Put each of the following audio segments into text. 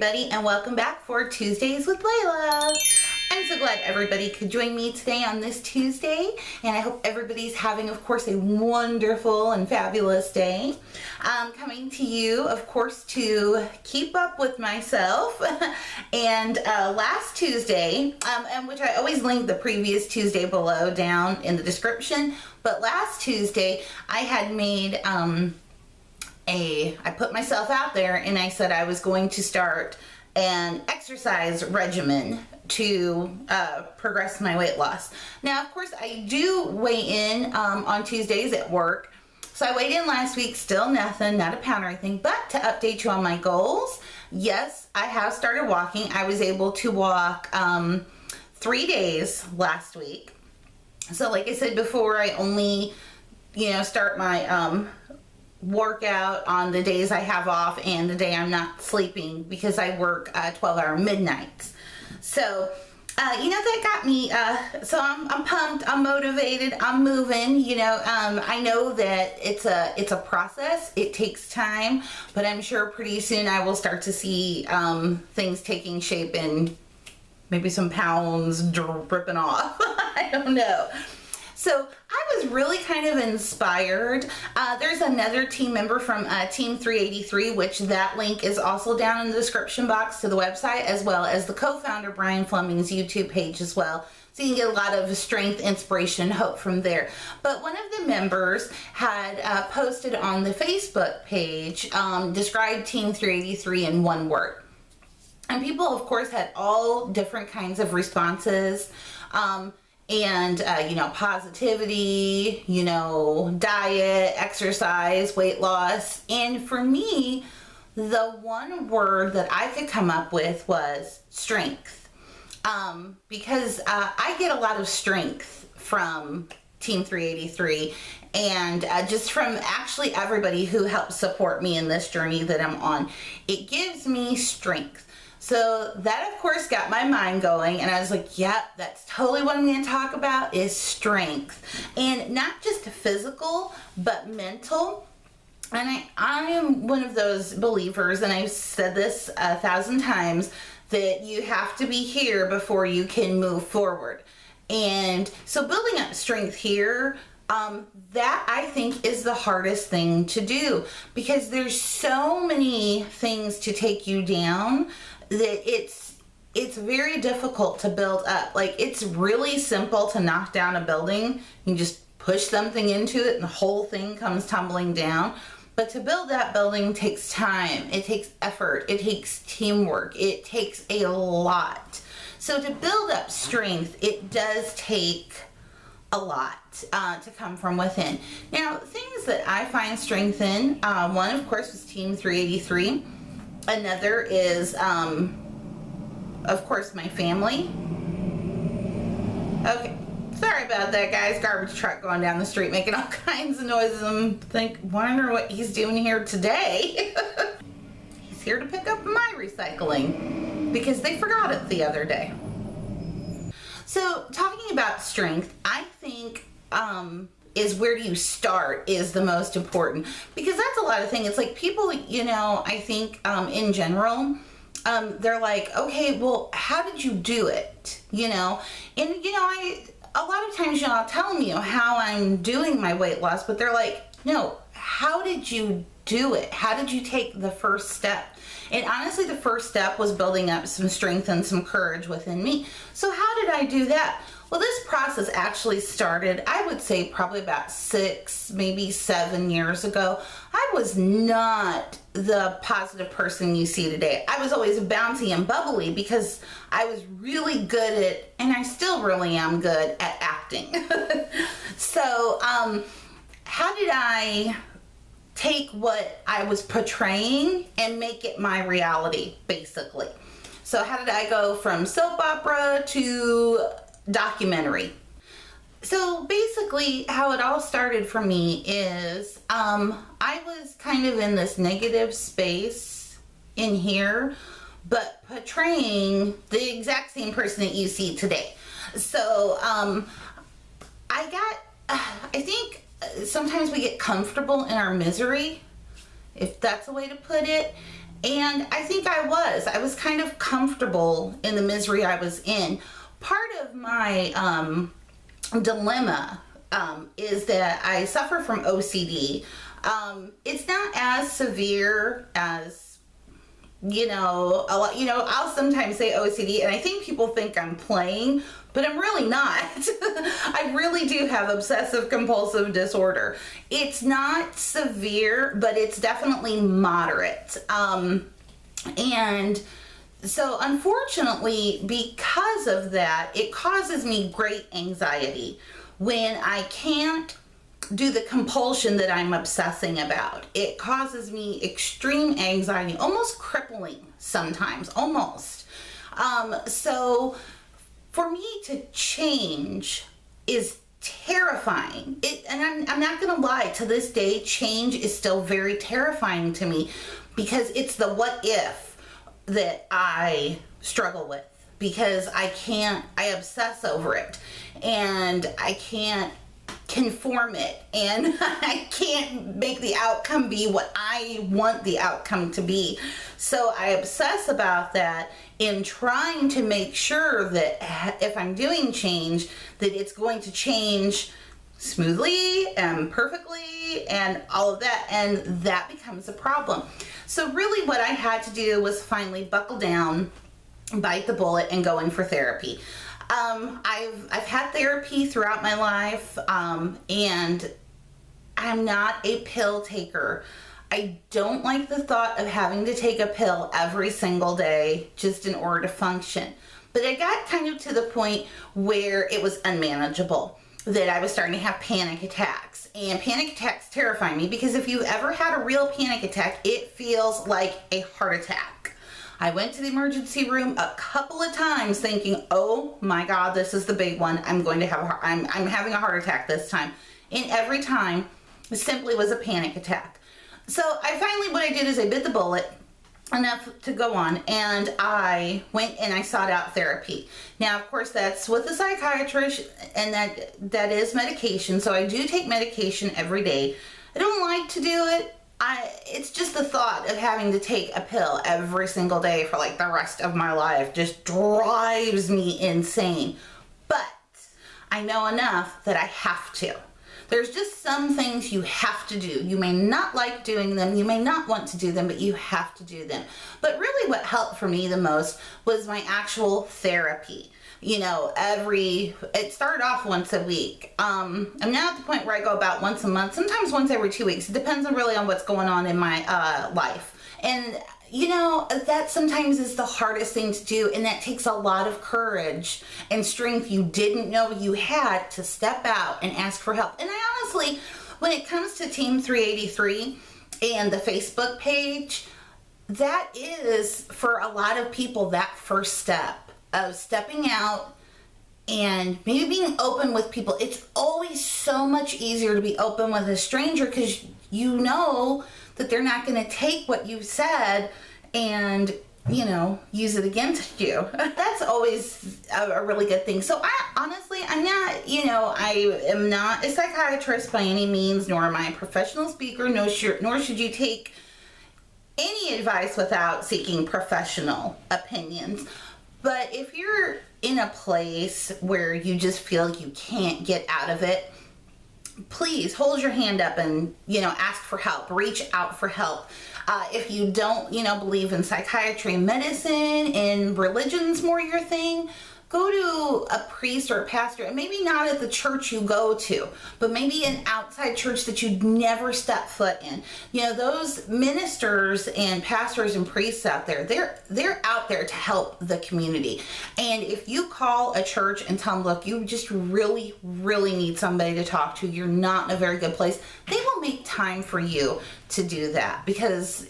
everybody, and welcome back for Tuesdays with Layla. I'm so glad everybody could join me today on this Tuesday, and I hope everybody's having, of course, a wonderful and fabulous day. Coming to you, of course, to keep up with myself. And last Tuesday, and which I always link the previous Tuesday below down in the description, but last Tuesday I had made I put myself out there and I said I was going to start an exercise regimen to progress my weight loss. Now, of course, I do weigh in on Tuesdays at work. So I weighed in last week, still nothing, not a pound or anything, but to update you on my goals, yes, I have started walking. I was able to walk 3 days last week. So like I said before, I only, start my workout on the days I have off and the day I'm not sleeping because I work 12-hour midnights. So, that got me, so I'm pumped, I'm motivated, I'm moving, I know that it's a process, it takes time, but I'm sure pretty soon I will start to see things taking shape and maybe some pounds dripping off. I don't know. So I was really kind of inspired. There's another team member from Team 383, which that link is also down in the description box to the website, as well as the co-founder Brian Fleming's YouTube page as well. So you can get a lot of strength, inspiration, hope from there. But one of the members had posted on the Facebook page, described Team 383 in one word. And people, of course, had all different kinds of responses. Positivity, diet, exercise, weight loss. And for me, the one word that I could come up with was strength. Because I get a lot of strength from Team 383 and just from actually everybody who helps support me in this journey that I'm on. It gives me strength. So that, of course, got my mind going, and I was like, yep, that's totally what I'm going to talk about is strength. And not just physical, but mental. And I am one of those believers, and I've said this 1,000 times, that you have to be here before you can move forward. And so building up strength here, that I think is the hardest thing to do, because there's so many things to take you down that it's very difficult to build up. Like, it's really simple to knock down a building. You just push something into it and the whole thing comes tumbling down. But to build that building takes time. It takes effort. It takes teamwork. It takes a lot. So to build up strength, it does take a lot to come from within. Now, things that I find strength in, one, of course, was Team 383. Another is, of course, my family. Okay, sorry about that, guys. Garbage truck going down the street making all kinds of noises. I'm wondering what he's doing here today. He's here to pick up my recycling because they forgot it the other day. So, talking about strength, I think is where do you start is the most important, because that's a lot of things. It's like people, I think in general, they're like, okay, well, how did you do it? And a lot of times, I'll tell them, how I'm doing my weight loss, but they're like, no, how did you do it? How did you take the first step? And honestly, the first step was building up some strength and some courage within me. So how did I do that? Well, this process actually started, I would say, probably about 6, maybe 7 years ago. I was not the positive person you see today. I was always bouncy and bubbly because I was really good at, and I still really am good at acting. So, how did I take what I was portraying and make it my reality, basically? So how did I go from soap opera to documentary? So basically how it all started for me is I was kind of in this negative space in here, but portraying the exact same person that you see today. So I think sometimes we get comfortable in our misery, if that's a way to put it. And I think I was kind of comfortable in the misery I was in. Part of my dilemma is that I suffer from OCD. It's not as severe as, I'll sometimes say OCD, and I think people think I'm playing, but I'm really not. I really do have obsessive compulsive disorder. It's not severe, but it's definitely moderate. And so unfortunately, because of that, it causes me great anxiety when I can't do the compulsion that I'm obsessing about. It causes me extreme anxiety, almost crippling sometimes, almost. So for me to change is terrifying. And I'm not gonna lie, to this day, change is still very terrifying to me, because it's the what if that I struggle with, because I obsess over it, and I can't conform it, and I can't make the outcome be what I want the outcome to be. So I obsess about that in trying to make sure that if I'm doing change, that it's going to change smoothly and perfectly and all of that, and that becomes a problem. So really what I had to do was finally buckle down, bite the bullet, and go in for therapy. I've had therapy throughout my life, and I'm not a pill taker. I don't like the thought of having to take a pill every single day just in order to function. But I got kind of to the point where it was unmanageable, that I was starting to have panic attacks. And panic attacks terrify me, because if you've ever had a real panic attack, it feels like a heart attack. I went to the emergency room a couple of times thinking, oh my God, this is the big one. I'm having a heart attack this time. And every time it simply was a panic attack. So what I did is I bit the bullet enough to go on, and I went and I sought out therapy. Now, of course, that's with a psychiatrist, and that is medication. So I do take medication every day. I don't like to do it. It's just the thought of having to take a pill every single day for like the rest of my life just drives me insane. But I know enough that I have to. There's just some things you have to do. You may not like doing them, you may not want to do them, but you have to do them. But really what helped for me the most was my actual therapy. It started off once a week. I'm now at the point where I go about once a month, sometimes once every 2 weeks. It depends really on what's going on in my life. And that sometimes is the hardest thing to do, and that takes a lot of courage and strength you didn't know you had to step out and ask for help. And I honestly, when it comes to Team 383 and the Facebook page, that is, for a lot of people, that first step of stepping out and maybe being open with people. It's always so much easier to be open with a stranger, because you know that they're not going to take what you said and use it against you. That's always a really good thing. So I'm not, I am not a psychiatrist by any means, nor am I a professional speaker, nor should you take any advice without seeking professional opinions. But if you're in a place where you just feel like you can't get out of it, please hold your hand up and, ask for help, reach out for help. If you don't, believe in psychiatry and medicine and religion's more your thing, go to a priest or a pastor, and maybe not at the church you go to, but maybe an outside church that you'd never step foot in. Those ministers and pastors and priests out there, they're out there to help the community. And if you call a church and tell them, look, you just really, really need somebody to talk to, you're not in a very good place, they will make time for you to do that, because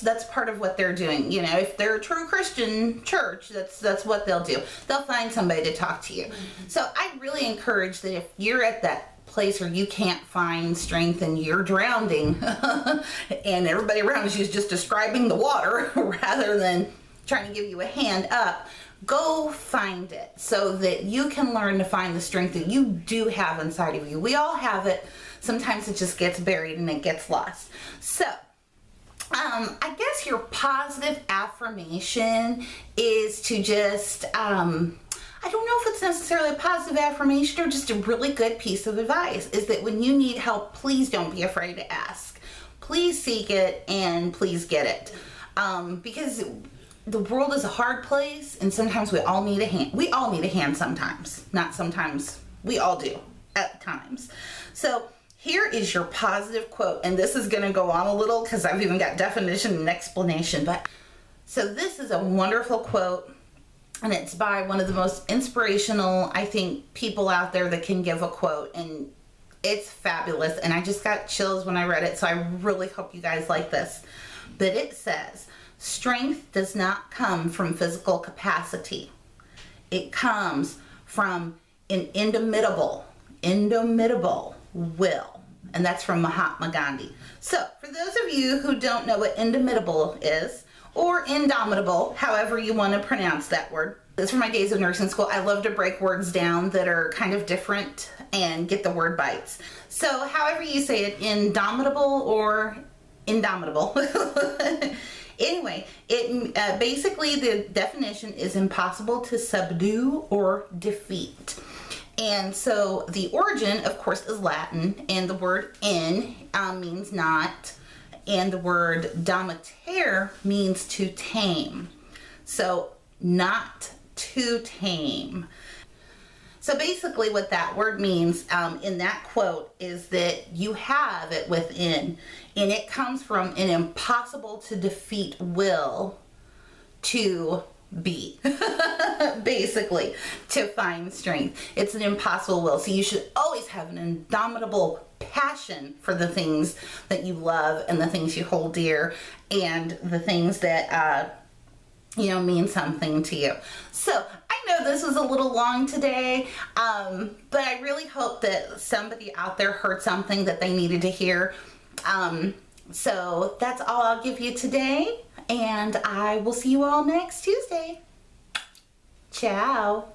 that's part of what they're doing. If they're a true Christian church, that's what they'll do. They'll find somebody to talk to you. So I really encourage that if you're at that place where you can't find strength and you're drowning and everybody around you is just describing the water rather than trying to give you a hand up, go find it so that you can learn to find the strength that you do have inside of you. We all have it. Sometimes it just gets buried and it gets lost. So I guess your positive affirmation is to just, I don't know if it's necessarily a positive affirmation or just a really good piece of advice, is that when you need help, please don't be afraid to ask. Please seek it and please get it. Because the world is a hard place and sometimes we all need a hand. We all need a hand sometimes. Not sometimes. We all do at times. So here is your positive quote, and this is going to go on a little because I've even got definition and explanation. But so this is a wonderful quote, and it's by one of the most inspirational, I think, people out there that can give a quote, and it's fabulous. And I just got chills when I read it, so I really hope you guys like this. But it says, "Strength does not come from physical capacity. It comes from an indomitable will." And that's from Mahatma Gandhi. So for those of you who don't know what indomitable is, or indomitable, however you want to pronounce that word, it's from my days of nursing school. I love to break words down that are kind of different and get the word bites. So however you say it, indomitable or indomitable. Anyway, it basically the definition is impossible to subdue or defeat. And so the origin, of course, is Latin, and the word in means not, and the word domitere means to tame. So not to tame. So basically what that word means in that quote is that you have it within, and it comes from an impossible to defeat will to be, basically, to find strength. It's an impossible will. So you should always have an indomitable passion for the things that you love and the things you hold dear and the things that mean something to you. So I know this was a little long today, but I really hope that somebody out there heard something that they needed to hear. So that's all I'll give you today, and I will see you all next Tuesday. Ciao.